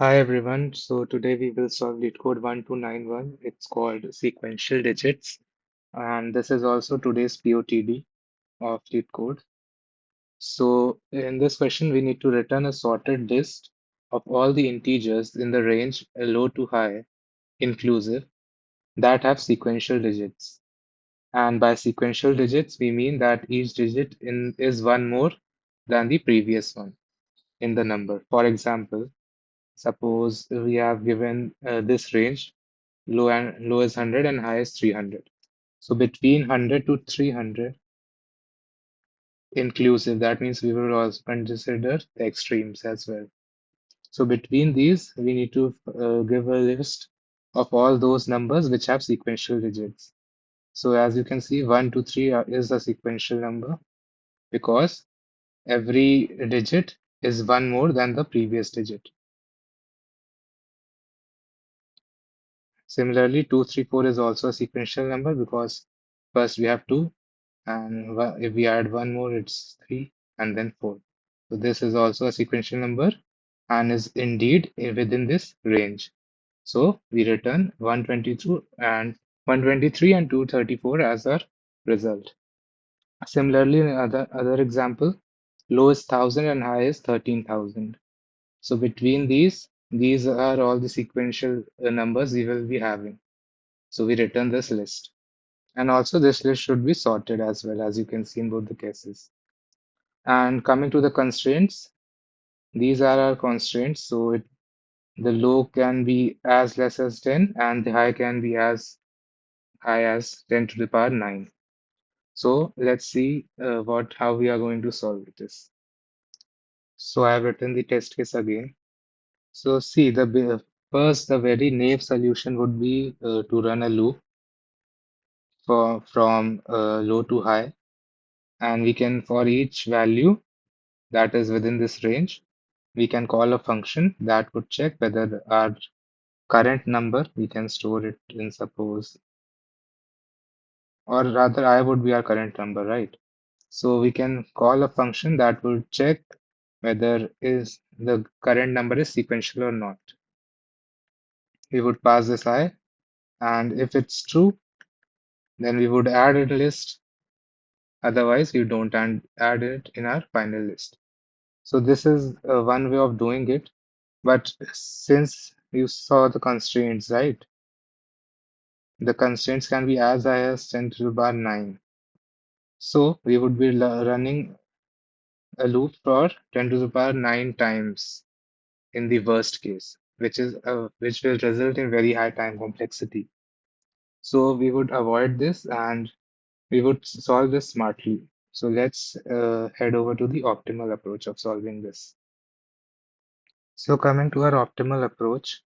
Hi everyone. So today we will solve LeetCode 1291. It's called Sequential Digits, and this is also today's POTD of LeetCode. So in this question, we need to return a sorted list of all the integers in the range low to high, inclusive, that have sequential digits. And by sequential digits, we mean that each digit is one more than the previous one in the number. For example, suppose we have given this range. Low is 100 and high is 300. So between 100 to 300 inclusive, that means we will also consider the extremes as well. So between these, we need to give a list of all those numbers which have sequential digits. So as you can see, 1, 2, 3 is a sequential number because every digit is one more than the previous digit. Similarly, 2, 3, 4 is also a sequential number because first we have 2, and if we add one more, it's 3 and then 4. So this is also a sequential number and is indeed within this range. So we return 123 and 234 as our result. Similarly, in other example, low is 1000 and high is 13,000. So between these are all the sequential numbers we will be having. So we return this list. And also this list should be sorted as well, as you can see in both the cases. And coming to the constraints, these are our constraints. So the low can be as less as 10 and the high can be as high as 10 to the power 9. So let's see how we are going to solve this. So I have written the test case again. So see, first, the very naive solution would be to run a loop from low to high. And we can, for each value that is within this range, we can call a function that would check whether our current number, we can store it in suppose, or rather I would be our current number, right? So we can call a function that will check whether is the current number is sequential or not. We would pass this I, and if it's true, then we would add a list. Otherwise, we don't add it in our final list. So this is one way of doing it. But since you saw the constraints, right? The constraints can be as high as 10 to the power 9. So we would be running a loop for 10 to the power 9 times in the worst case, which will result in very high time complexity. So we would avoid this and we would solve this smartly. So let's head over to the optimal approach of solving this. So coming to our optimal approach,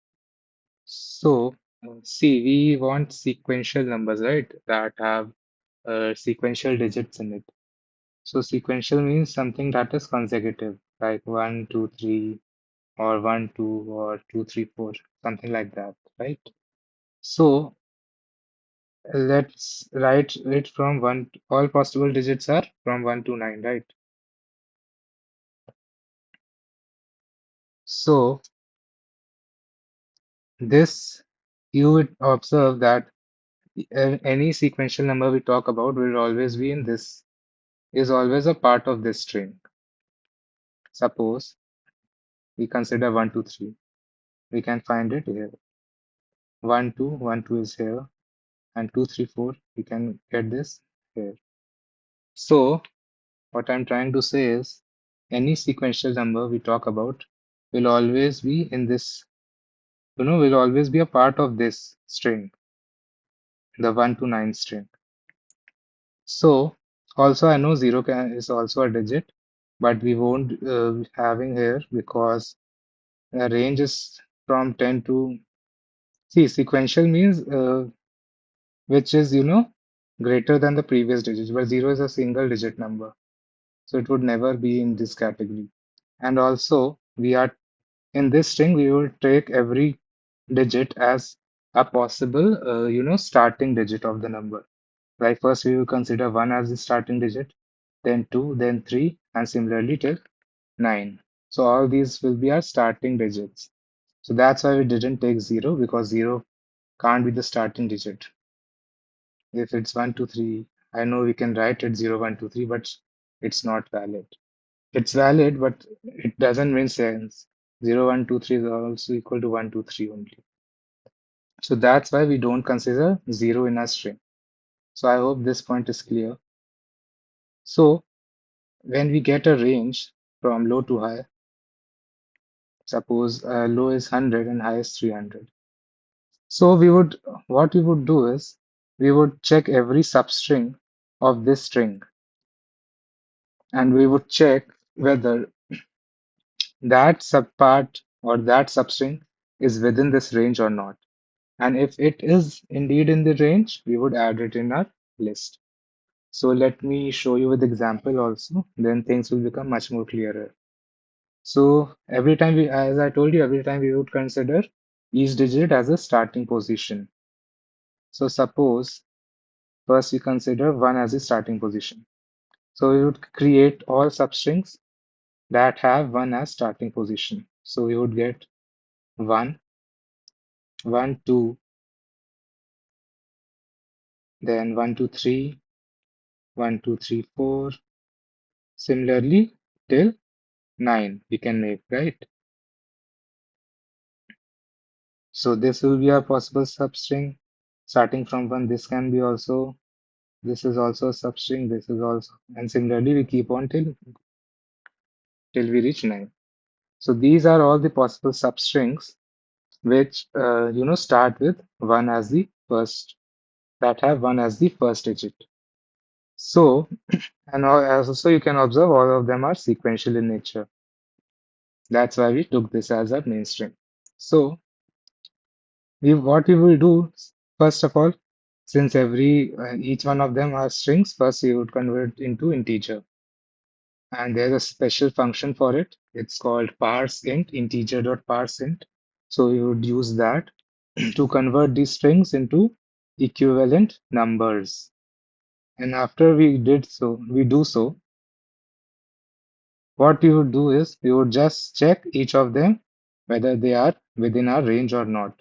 so see, we want sequential numbers, right? That have sequential digits in it. So sequential means something that is consecutive, like 1, 2, 3, or 1, 2, or 2, 3, 4, something like that, right? So let's write it from all possible digits are from 1 to 9, right? So this, you would observe that any sequential number we talk about will always be in this, is always a part of this string. Suppose we consider 1, 2, 3. We can find it here. 1, 2, 1, 2 is here, and 2, 3, 4. We can get this here. So what I'm trying to say is any sequential number we talk about will always be in this, will always be a part of this string, the 1 to 9 string. So also I know 0 is also a digit, but we won't having here because the range is from 10 to, see, sequential means which is, greater than the previous digit, but 0 is a single digit number. So it would never be in this category. And also, we are in this string, we will take every digit as a possible, starting digit of the number. Like first, we will consider 1 as the starting digit, then 2, then 3, and similarly till 9. So all these will be our starting digits. So that's why we didn't take 0 because 0 can't be the starting digit. If it's 1, 2, 3, I know we can write it 0, 1, 2, 3, but it's not valid. It's valid, but it doesn't make sense. 0, 1, 2, 3 is also equal to 1, 2, 3 only. So that's why we don't consider 0 in our string. So I hope this point is clear. So when we get a range from low to high, suppose low is 100 and high is 300. So what we would do is we would check every substring of this string and we would check whether that subpart or that substring is within this range or not. And if it is indeed in the range, we would add it in our list. So let me show you with example also, then things will become much more clearer. So every time as I told you, every time we would consider each digit as a starting position. So suppose first we consider 1 as a starting position. So we would create all substrings that have 1 as starting position. So we would get 1, 1, 2, then 1, 2, 3, 1, 2, 3, 4. Similarly, till 9 we can make, right? So this will be a possible substring. Starting from 1, this can be also, this is also a substring, this is also, and similarly we keep on till we reach 9. So these are all the possible substrings which start with 1 as the first, that have 1 as the first digit. So, and also you can observe all of them are sequential in nature. That's why we took this as our main string. So what we will do, first of all, since each one of them are strings, first we would convert into integer. And there's a special function for it. It's called parseInt, integer.parseInt. So we would use that to convert these strings into equivalent numbers. And after we do so, what we would do is we would just check each of them whether they are within our range or not.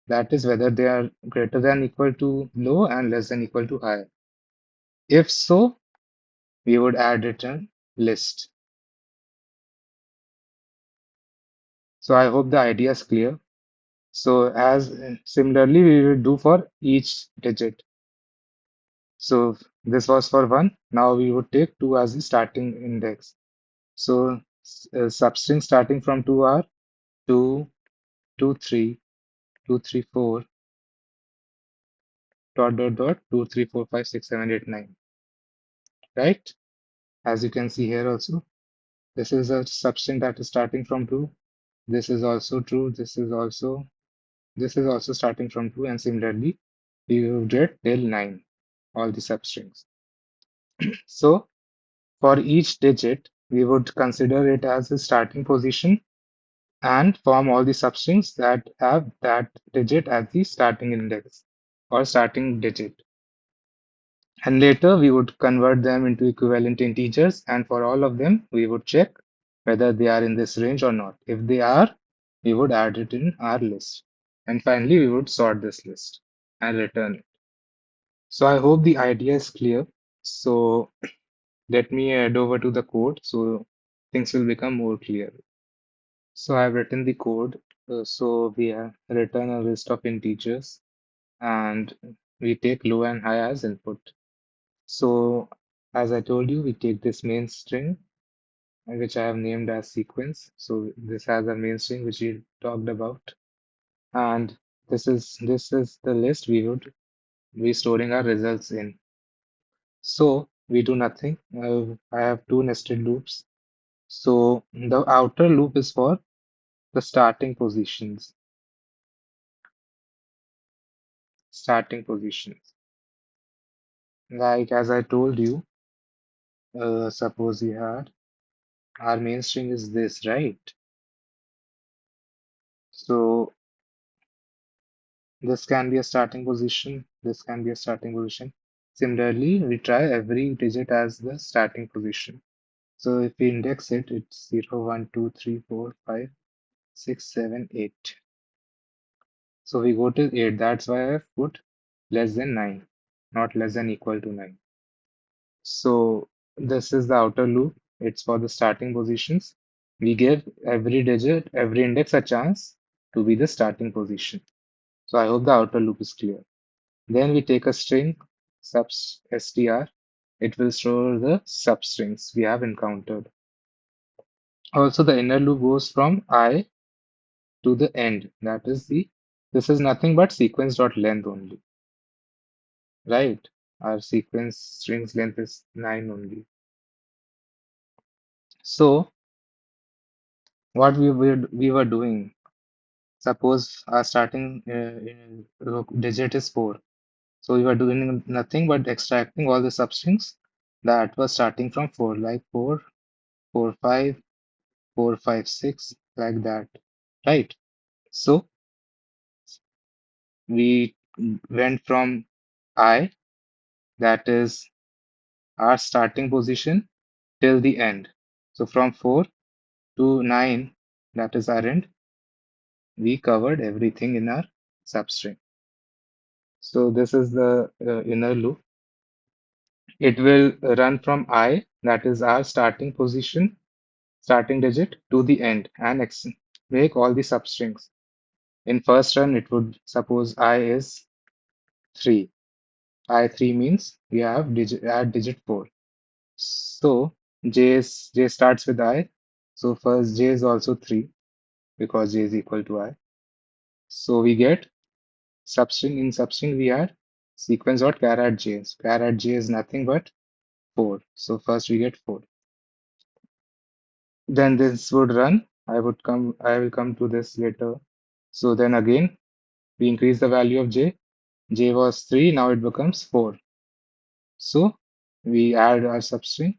That is whether they are greater than equal to low and less than equal to high. If so, we would add it in list. So I hope the idea is clear. So as similarly we will do for each digit. So this was for 1. Now we would take 2 as the starting index. So substring starting from 2 are 2, 2, 3, 2, 3, 4, dot, dot, dot, 2, 3, 4, 5, 6, 7, 8, 9. Right? As you can see here also, this is a substring that is starting from 2. This is also true. This is also starting from 2. And similarly, we will get till 9, all the substrings. So for each digit, we would consider it as a starting position and form all the substrings that have that digit as the starting index or starting digit. And later we would convert them into equivalent integers, and for all of them, we would check whether they are in this range or not. If they are, we would add it in our list. And finally, we would sort this list and return it. So I hope the idea is clear. So let me head over to the code so things will become more clear. So I've written the code. So we have written a list of integers and we take low and high as input. So as I told you, we take this main string, which I have named as sequence. So this has a main string which we talked about. And this is the list we would be storing our results in. So we do nothing. I have two nested loops. So the outer loop is for the starting positions. Starting positions. Like as I told you, suppose we had our main string is this, right? So this can be a starting position. This can be a starting position. Similarly, we try every digit as the starting position. So if we index it, it's 0, 1, 2, 3, 4, 5, 6, 7, 8. So we go to 8. That's why I put less than 9, not less than equal to 9. So this is the outer loop. It's for the starting positions. We give every digit, every index a chance to be the starting position. So I hope the outer loop is clear. Then we take a string, subs str. It will store the substrings we have encountered. Also, the inner loop goes from I to the end. This is nothing but sequence.length only, right? Our sequence string's length is 9 only. So what we were doing, suppose our starting digit is 4. So we were doing nothing but extracting all the substrings that were starting from 4, like 4, 4, 5, 4, 5, 6, like that, right? So we went from I, that is our starting position, till the end. So from 4 to 9, that is our end, we covered everything in our substring. So this is the inner loop. It will run from I, that is our starting position, starting digit, to the end and make all the substrings. In first run, it would suppose I is 3. I3 means we have add digit 4. So J starts with I. So first J is also 3 because J is equal to I. So we get substring. In substring we had sequence dot char at J. So char at J is nothing but 4. So first we get 4. Then this would run. I will come to this later. So then again we increase the value of J. J was 3, now it becomes 4. So we add our substring,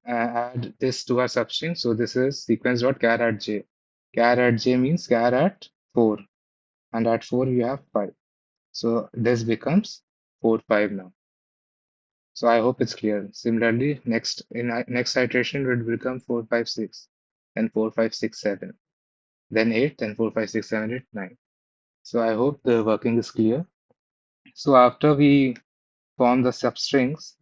add this to our substring. So this is sequence.char at J. Char at J means char at 4, and at 4 we have 5. So this becomes 4, 5 now. So I hope it's clear. Similarly, next iteration will become 4, 5, 6, then 4, 5, 6, 7, then 8, then 4, 5, 6, 7, 8, 9. So I hope the working is clear. So after we form the substrings,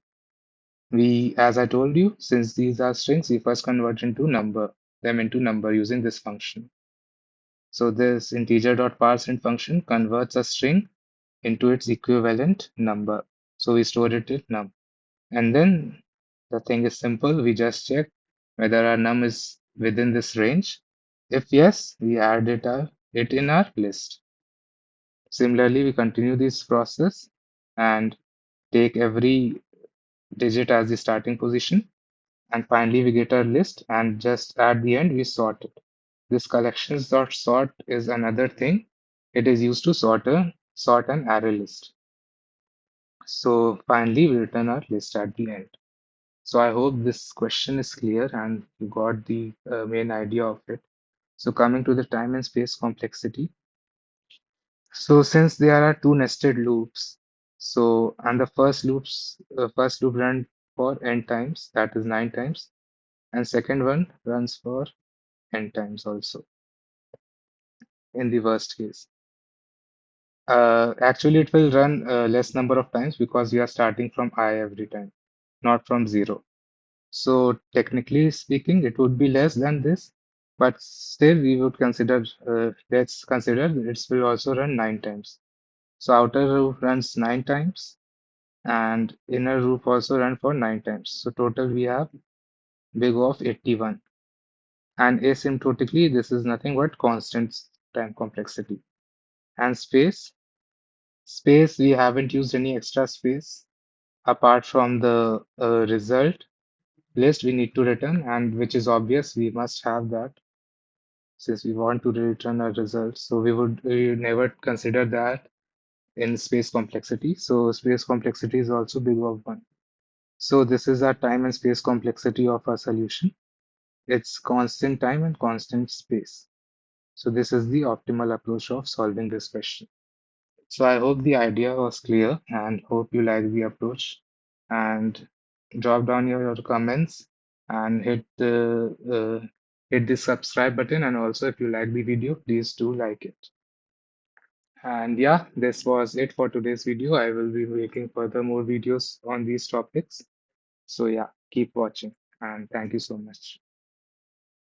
as I told you, since these are strings, we first convert them into number using this function. So this integer.parseInt function converts a string into its equivalent number. So we store it in num. And then the thing is simple. We just check whether our num is within this range. If yes, we add it in our list. Similarly, we continue this process and take every digit as the starting position. And finally, we get our list, and just at the end, we sort it. This collections.sort is another thing. It is used to sort an array list. So finally, we return our list at the end. So I hope this question is clear and you got the main idea of it. So coming to the time and space complexity. So since there are two nested loops, and the first loop runs for n times, that is 9 times, and second one runs for n times also in the worst case. Actually, it will run less number of times because we are starting from I every time, not from 0. So technically speaking, it would be less than this, but still we would let's consider it will also run 9 times. So outer loop runs 9 times and inner loop also run for 9 times. So total we have big O of 81. And asymptotically, this is nothing but constant time complexity. And space, we haven't used any extra space apart from the result list we need to return, and which is obvious, we must have that since we want to return a result. So we never consider that in space complexity. So space complexity is also big of 1. So this is our time and space complexity of our solution. It's constant time and constant space. So this is the optimal approach of solving this question. So I hope the idea was clear and hope you like the approach. And drop down your comments and hit the hit the subscribe button, and also if you like the video, please do like it. And yeah, this was it for today's video. I will be making further more videos on these topics. So yeah, keep watching and thank you so much.